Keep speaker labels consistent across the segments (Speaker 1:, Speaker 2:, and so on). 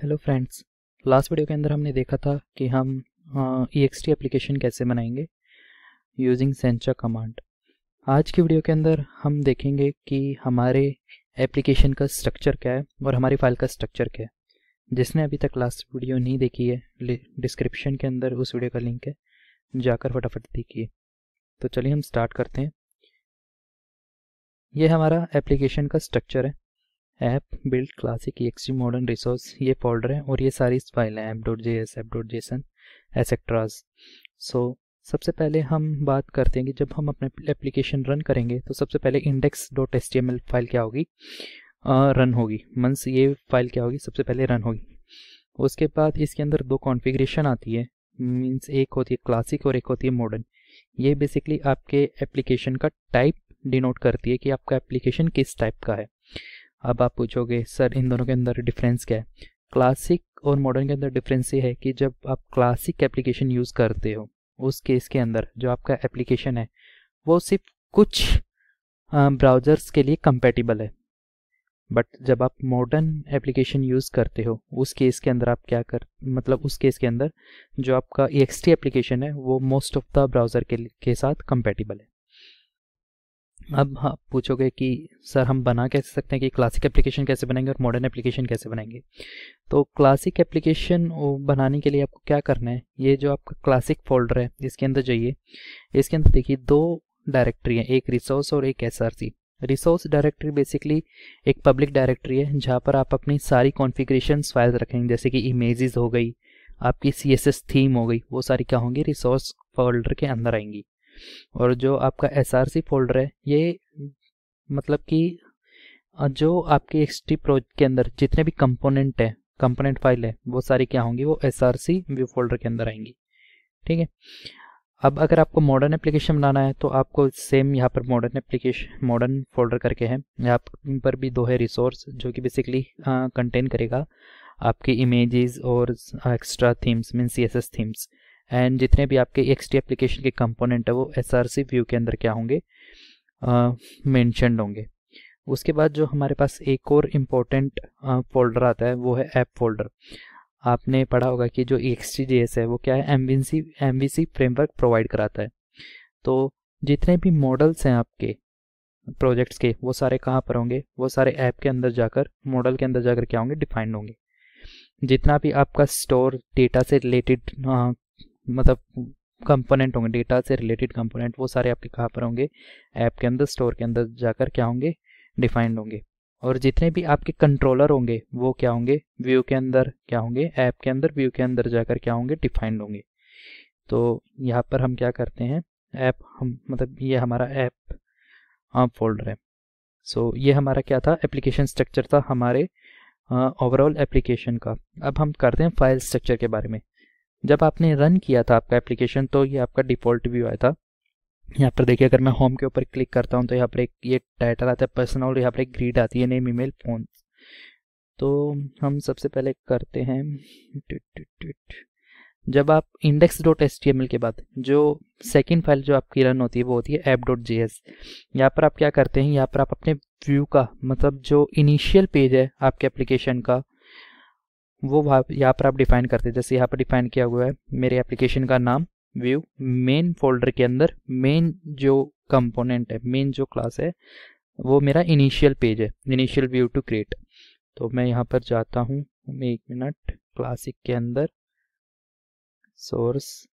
Speaker 1: Hello friends, last video के अंदर हमने देखा था कि हम ext एप्लीकेशन कैसे बनाएंगे यूजिंग सेंचा कमांड। आज की वीडियो के अंदर हम देखेंगे कि हमारे एप्लीकेशन का स्ट्रक्चर क्या है और हमारी फाइल का स्ट्रक्चर क्या है। जिसने अभी तक लास्ट वीडियो नहीं देखी है, डिस्क्रिप्शन के अंदर उस वीडियो का लिंक है, जाकर फटाफट देखिए। तो चलिए हम स्टार्ट करते हैं। ये हमारा एप्लीकेशन का स्ट्रक्चर है। App build classic ext modern resource ये फोल्डर है और ये सारी फाइल हैं app.js, app.json एक्सेट्राज। सो सबसे पहले हम बात करते हैं कि जब हम अपने एप्लीकेशन रन करेंगे तो सबसे पहले index.html फाइल क्या होगी, रन होगी। मीन्स ये फाइल क्या होगी, सबसे पहले रन होगी। उसके बाद इसके अंदर दो कॉन्फ़िगरेशन आती है, मीन्स एक होती है क्लासिक और एक होती है मॉडर्न। ये बेसिकली आपके एप्लीकेशन का टाइप डिनोट करती है कि आपका एप्लीकेशन किस टाइप का है। अब आप पूछोगे सर इन दोनों के अंदर डिफरेंस क्या है। क्लासिक और मॉडर्न के अंदर डिफरेंस ये है कि जब आप क्लासिक एप्लीकेशन यूज़ करते हो उस केस के अंदर जो आपका एप्लीकेशन है वो सिर्फ कुछ ब्राउज़र्स के लिए कंपैटिबल है। बट जब आप मॉडर्न एप्लीकेशन यूज़ करते हो उस केस के अंदर आप क्या उस केस के अंदर जो आपका ext एप्लीकेशन है वो मोस्ट ऑफ द ब्राउज़र के साथ कंपैटिबल है। अब आप पूछोगे कि सर हम बना कैसे सकते हैं कि क्लासिक एप्लीकेशन कैसे बनाएंगे और मॉडर्न एप्लीकेशन कैसे बनाएंगे। तो क्लासिक एप्लीकेशन बनाने के लिए आपको क्या करना है, ये जो आपका क्लासिक फोल्डर है इसके अंदर जाइए। इसके अंदर देखिए दो डायरेक्टरी हैं, एक रिसोर्स और एक src। रिसोर्स डायरेक्टरी बेसिकली एक पब्लिक डायरेक्टरी है जहाँ पर आप अपनी सारी कॉन्फ़िगरेशंस फाइल्स रखेंगे, जैसे कि इमेजेस हो गई, आपकी CSS थीम हो गई, वो सारी क्या होंगी रिसोर्स फोल्डर के अंदर आएंगी। और जो आपका src फोल्डर है ये मतलब कि जो आपके ext प्रोजेक्ट के अंदर जितने भी कंपोनेंट है, कंपोनेंट फाइल है, वो सारी क्या होंगी, वो src व्यू फोल्डर के अंदर आएंगी। ठीक है। अब अगर आपको मॉडर्न एप्लीकेशन बनाना है तो आपको सेम यहाँ पर मॉडर्न फोल्डर करके है, यहाँ पर भी दो है रिसोर्स जो कि बेसिकली कंटेन करेगा आपकी इमेजेस और extra themes mean CSS themes. And जितने भी आपके ext एप्लीकेशन के कंपोनेंट है वो src व्यू के अंदर क्या होंगे, मेंशन्ड होंगे। उसके बाद जो हमारे पास एक और इम्पोर्टेंट फोल्डर आता है वो है ऐप फोल्डर। आपने पढ़ा होगा कि जो ext.js है वो क्या है, MVC फ्रेमवर्क प्रोवाइड कराता है। तो जितने भी मॉडल्स हैं आपके प्रोजेक्ट्स के वो सारे कहाँ पर होंगे, वो सारे ऐप के अंदर जाकर, मॉडल के अंदर जाकर क्या होंगे, डिफाइंड होंगे। जितना भी आपका स्टोर डेटा से रिलेटेड कंपोनेंट होंगे, डेटा से रिलेटेड कंपोनेंट, वो सारे आपके कहाँ पर होंगे, ऐप के अंदर, स्टोर के अंदर जाकर क्या होंगे, डिफाइंड होंगे। और जितने भी आपके कंट्रोलर होंगे वो क्या होंगे, व्यू के अंदर क्या होंगे, ऐप के अंदर व्यू के अंदर जाकर क्या होंगे, डिफाइंड होंगे। तो यहाँ पर हम क्या करते हैं, ये हमारा ऐप फोल्डर है। सो ये हमारा क्या था, एप्लीकेशन स्ट्रक्चर था हमारे ओवरऑल एप्लीकेशन का। अब हम करते हैं फाइल स्ट्रक्चर के बारे में। जब आपने रन किया था आपका एप्लीकेशन तो ये आपका डिफ़ॉल्ट व्यू आया था। यहाँ पर देखिए अगर मैं होम के ऊपर क्लिक करता हूँ तो यहाँ पर एक ये टाइटल आता है पर्सनल और यहाँ पर एक ग्रीड आती है, नेम, ईमेल, फोन। तो हम सबसे पहले करते हैं, जब आप index.html के बाद जो सेकंड फाइल जो आपकी रन होती है वो होती है app.js। यहाँ पर आप क्या करते हैं, यहाँ पर आप अपने व्यू का जो इनिशियल पेज है आपके एप्लीकेशन का वो यहाँ पर आप डिफाइन करते हैं। जैसे यहाँ पर डिफाइन किया हुआ है मेरे एप्लीकेशन का नाम, व्यू, मेन फोल्डर के अंदर मेन जो कंपोनेंट है, मेन जो क्लास है वो मेरा इनिशियल पेज है, इनिशियल व्यू टू क्रिएट। तो मैं यहाँ पर जाता हूँ, एक मिनट, क्लासिक के अंदर सोर्स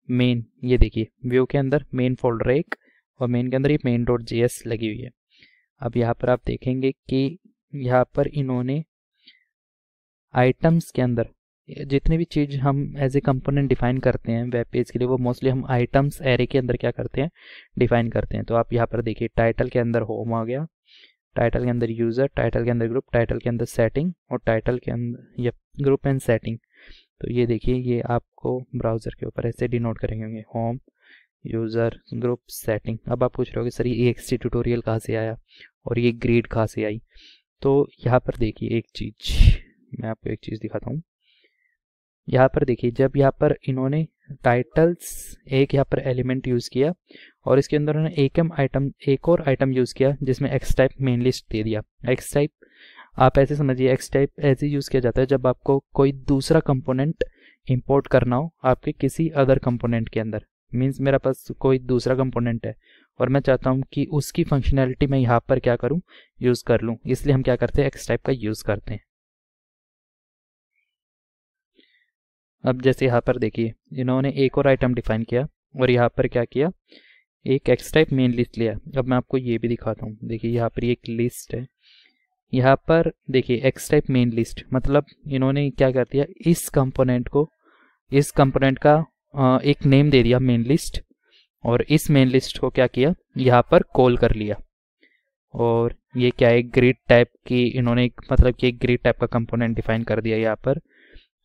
Speaker 1: मेन, ये देखिए व्यू के अंदर मेन फोल्डर एक और मेन के अंदर ये main.js लगी हुई है। अब यहाँ पर आप देखेंगे कि यहाँ पर इन्होंने आइटम्स के अंदर जितने भी चीज़ हम एज ए कंपोनेंट डिफाइन करते हैं वेब पेज के लिए वो मोस्टली हम आइटम्स एरे के अंदर क्या करते हैं, डिफाइन करते हैं। तो आप यहाँ पर देखिए टाइटल के अंदर होम आ गया, टाइटल के अंदर यूज़र, टाइटल के अंदर ग्रुप, टाइटल के अंदर सेटिंग और टाइटल के अंदर ये ग्रुप एंड सेटिंग। तो ये देखिए ये आपको ब्राउज़र के ऊपर ऐसे डिनोट करेंगे होंगे, होम, यूज़र, ग्रुप, सेटिंग। अब आप पूछ रहे हो सर ये ext ट्यूटोरियल कहाँ से आया और ये ग्रेड कहाँ से आई। तो यहाँ पर देखिए एक चीज़, मैं आपको एक चीज़ दिखाता हूँ। यहाँ पर देखिए जब यहाँ पर इन्होंने टाइटल्स एक यहाँ पर एलिमेंट यूज़ किया और इसके अंदर उन्होंने एक और आइटम यूज़ किया जिसमें एक्स टाइप मेन लिस्ट दे दिया। एक्स टाइप आप ऐसे समझिए एक्स टाइप ऐसे यूज़ किया जाता है जब आपको कोई दूसरा कंपोनेंट इंपोर्ट करना हो आपके किसी अदर कंपोनेंट के अंदर। मीन्स मेरा पास कोई दूसरा कंपोनेंट है और मैं चाहता हूँ कि उसकी फंक्शनैलिटी मैं यहाँ पर क्या करूँ, यूज़ कर लूँ, इसलिए हम क्या करते हैं, एक्स टाइप का यूज़ करते हैं। अब जैसे यहाँ पर देखिए इन्होंने एक और आइटम डिफाइन किया और यहाँ पर क्या किया, एक एक्स टाइप मेन लिस्ट लिया। अब मैं आपको ये भी दिखाता हूँ, देखिए यहाँ पर एक लिस्ट है, यहाँ पर देखिए एक्स टाइप मेन लिस्ट मतलब इन्होंने क्या कर दिया, इस कंपोनेंट का एक नेम दे दिया मेन लिस्ट, और इस मेन लिस्ट को क्या किया, यहाँ पर कॉल कर लिया। और ये क्या है, ग्रिड टाइप की इन्होंने मतलब कि एक ग्रिड टाइप का कंपोनेंट डिफाइन कर दिया यहाँ पर।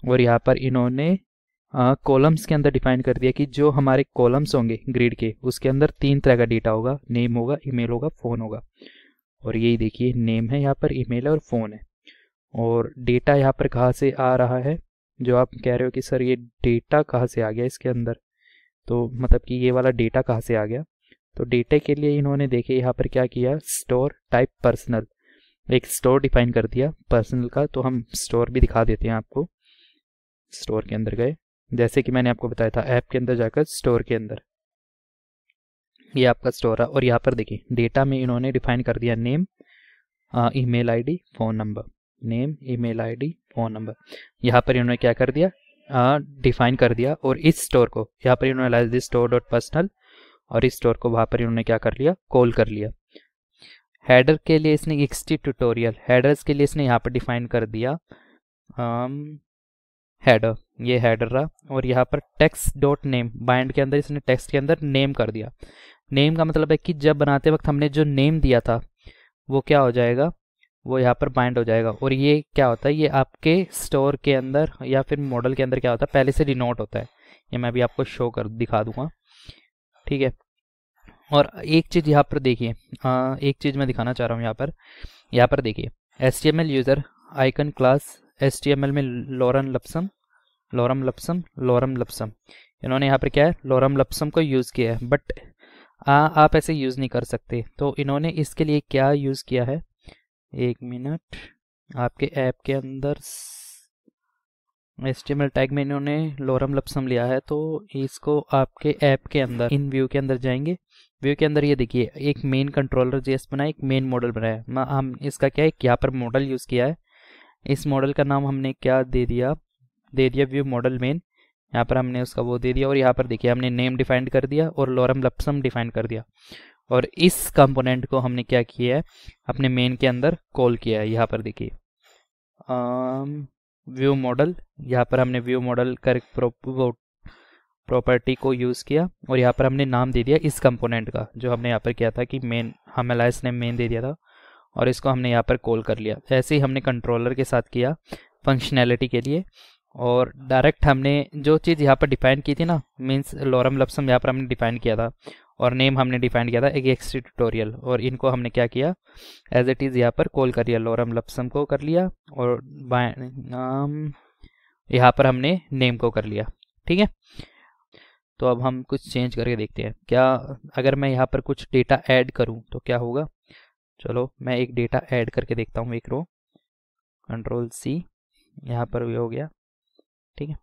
Speaker 1: और यहाँ पर इन्होंने कॉलम्स के अंदर डिफाइन कर दिया कि जो हमारे कॉलम्स होंगे ग्रिड के उसके अंदर 3 तरह का डेटा होगा, नेम होगा, ईमेल होगा, फ़ोन होगा। और यही देखिए नेम है यहाँ पर, ईमेल है और फ़ोन है। और डेटा यहाँ पर कहाँ से आ रहा है, जो आप कह रहे हो कि सर ये डेटा कहाँ से आ गया इसके अंदर, तो मतलब कि ये वाला डेटा कहाँ से आ गया, तो डेटा के लिए इन्होंने देखिए यहाँ पर क्या किया, स्टोर टाइप पर्सनल, एक स्टोर डिफाइन कर दिया पर्सनल का। तो हम स्टोर भी दिखा देते हैं आपको। स्टोर के अंदर गए, जैसे कि मैंने आपको बताया था ऐप के अंदर जाकर स्टोर के अंदर ये आपका स्टोर है। और यहाँ पर देखिए डेटा में इन्होंने डिफाइन कर दिया name, email ID, phone number, name, email ID, phone number. यहाँ पर इन्होंने क्या कर दिया, डिफाइन कर दिया। और इस स्टोर को यहाँ पर इन्होंने lies this store dot personal, और इस स्टोर को वहाँ पर इन्होंने क्या कर लिया, कॉल कर लिया। हेडर के लिए इसने एक्सटी ट्यूटोरियल, हेडर्स के लिए इसने यहाँ पर डिफाइन कर दिया हेडर, ये हेडर रहा। और यहाँ पर टेक्स्ट डॉट नेम, बाइंड के अंदर इसने टेक्स्ट के अंदर नेम कर दिया। नेम का मतलब है कि जब बनाते वक्त हमने जो नेम दिया था वो क्या हो जाएगा, वो यहाँ पर बाइंड हो जाएगा। और ये क्या होता है, ये आपके स्टोर के अंदर या फिर मॉडल के अंदर क्या होता है, पहले से डिनोट होता है। ये मैं भी आपको शो कर दिखा दूंगा, ठीक है। और एक चीज़ यहाँ पर देखिए, एक चीज़ मैं दिखाना चाह रहा हूँ यहाँ पर देखिए HTML user icon class, HTML में लॉरम लप्सम इन्होंने यहाँ पर क्या है, लॉरम लप्सम को यूज़ किया है। बट आप ऐसे यूज़ नहीं कर सकते, तो इन्होंने इसके लिए क्या यूज़ किया है, एक मिनट, आपके ऐप के अंदर HTML टैग में इन्होंने लॉरम लप्सम लिया है। तो इसको आपके ऐप के अंदर इन व्यू के अंदर जाएंगे, व्यू के अंदर ये देखिए एक मेन कंट्रोलर जेएस बनाया, एक मेन मॉडल बनाया। हम इसका क्या है, यहाँ पर मॉडल यूज़ किया है। इस मॉडल का नाम हमने क्या दे दिया व्यू मॉडल मेन, यहाँ पर हमने उसका वो दे दिया। और यहाँ पर देखिए हमने नेम डिफाइन कर दिया और लॉरम लप्सम डिफाइन कर दिया। और इस कंपोनेंट को हमने क्या किया है, अपने मेन के अंदर कॉल किया है। यहाँ पर देखिए व्यू मॉडल, यहाँ पर हमने व्यू मॉडल कर प्रॉपर्टी को यूज़ किया और यहाँ पर हमने नाम दे दिया इस कंपोनेंट का, जो हमने यहाँ पर किया था कि मेन, हम एलाइस ने मेन दे दिया था और इसको हमने यहाँ पर कॉल कर लिया। ऐसे ही हमने कंट्रोलर के साथ किया फंक्शनैलिटी के लिए। और डायरेक्ट हमने जो चीज़ यहाँ पर डिफाइन की थी ना, मीन्स लॉरम लप्सम यहाँ पर हमने डिफाइन किया था और नेम हमने डिफाइन किया था एक एक्सटी ट्यूटोरियल, और इनको हमने क्या किया, एज इट इज़ यहाँ पर कॉल कर लिया, लॉरम लप्सम को कर लिया और यहाँ पर हमने नेम को कर लिया, ठीक है। तो अब हम कुछ चेंज करके देखते हैं, क्या अगर मैं यहाँ पर कुछ डेटा ऐड करूँ तो क्या होगा। चलो मैं एक डेटा ऐड करके देखता हूँ, एक रो, कंट्रोल C, यहाँ पर भी हो गया, ठीक है,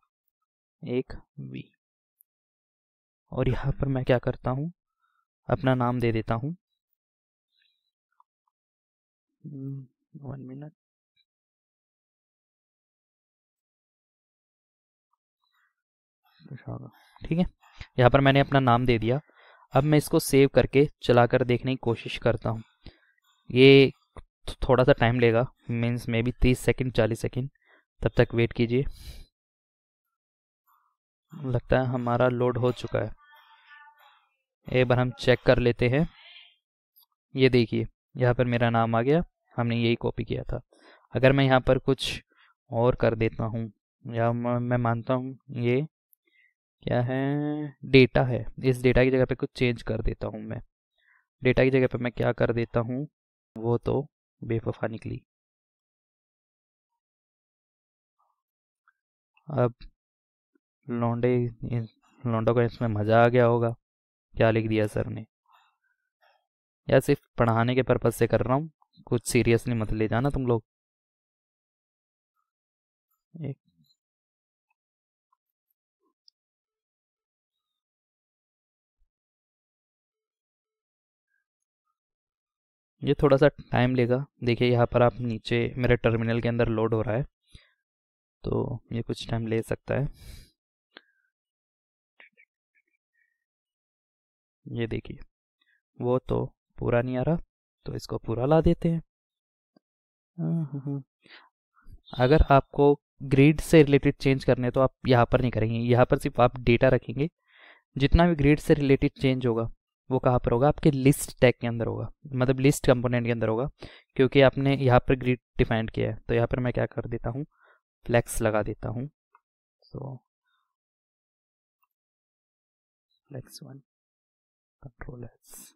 Speaker 1: एक V। और यहाँ पर मैं क्या करता हूँ, अपना नाम दे देता हूँ, 1 मिनट, ठीक है। यहाँ पर मैंने अपना नाम दे दिया। अब मैं इसको सेव करके चलाकर देखने की कोशिश करता हूँ। ये थोड़ा सा टाइम लेगा, means may be 30 second 40 second, तब तक वेट कीजिए। लगता है हमारा लोड हो चुका है। एक बार हम चेक कर लेते हैं। ये देखिए यहाँ पर मेरा नाम आ गया, हमने यही कॉपी किया था। अगर मैं यहाँ पर कुछ और कर देता हूँ, या मैं मानता हूँ ये क्या है, डेटा है, इस डेटा की जगह पे कुछ चेंज कर देता हूँ मैं। डेटा की जगह पे मैं क्या कर देता हूँ, वो तो बेवफा निकली। अब लौंडों को इसमें मज़ा आ गया होगा, क्या लिख दिया सर ने। या सिर्फ पढ़ाने के पर्पज़ से कर रहा हूँ, कुछ सीरियसली मत ले जाना तुम लोग। एक ये थोड़ा सा टाइम लेगा। देखिए यहाँ पर आप नीचे मेरे टर्मिनल के अंदर लोड हो रहा है, तो ये कुछ टाइम ले सकता है। ये देखिए वो तो पूरा नहीं आ रहा, तो इसको पूरा ला देते हैं। अगर आपको ग्रिड से रिलेटेड चेंज करने हैं तो आप यहाँ पर नहीं करेंगे, यहाँ पर सिर्फ आप डेटा रखेंगे। जितना भी ग्रिड से रिलेटेड चेंज होगा वो कहाँ पर होगा, आपके लिस्ट टैग के अंदर होगा, मतलब लिस्ट कंपोनेंट के अंदर होगा, क्योंकि आपने यहाँ पर ग्रिड डिफाइंड किया है। तो यहाँ पर मैं क्या कर देता हूँ, फ्लेक्स लगा देता हूँ। सो फ्लेक्स 1 कंट्रोल एस।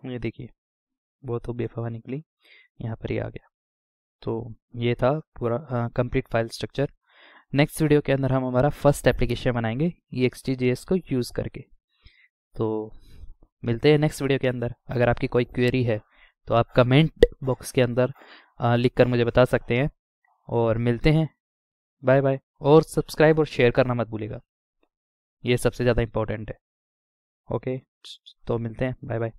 Speaker 1: ये देखिए वो तो बेफावा निकली, यहाँ पर ही आ गया। तो ये था पूरा complete file structure. Next video के अंदर हम हमारा फर्स्ट एप्लीकेशन बनाएंगे EXTJS को यूज़ करके। तो मिलते हैं नेक्स्ट वीडियो के अंदर। अगर आपकी कोई क्वेरी है तो आप कमेंट बॉक्स के अंदर लिख कर मुझे बता सकते हैं, और मिलते हैं। Bye bye. और सब्सक्राइब और शेयर करना मत भूलिएगा, ये सबसे ज़्यादा इम्पोर्टेंट है। ओके, तो मिलते हैं। Bye bye.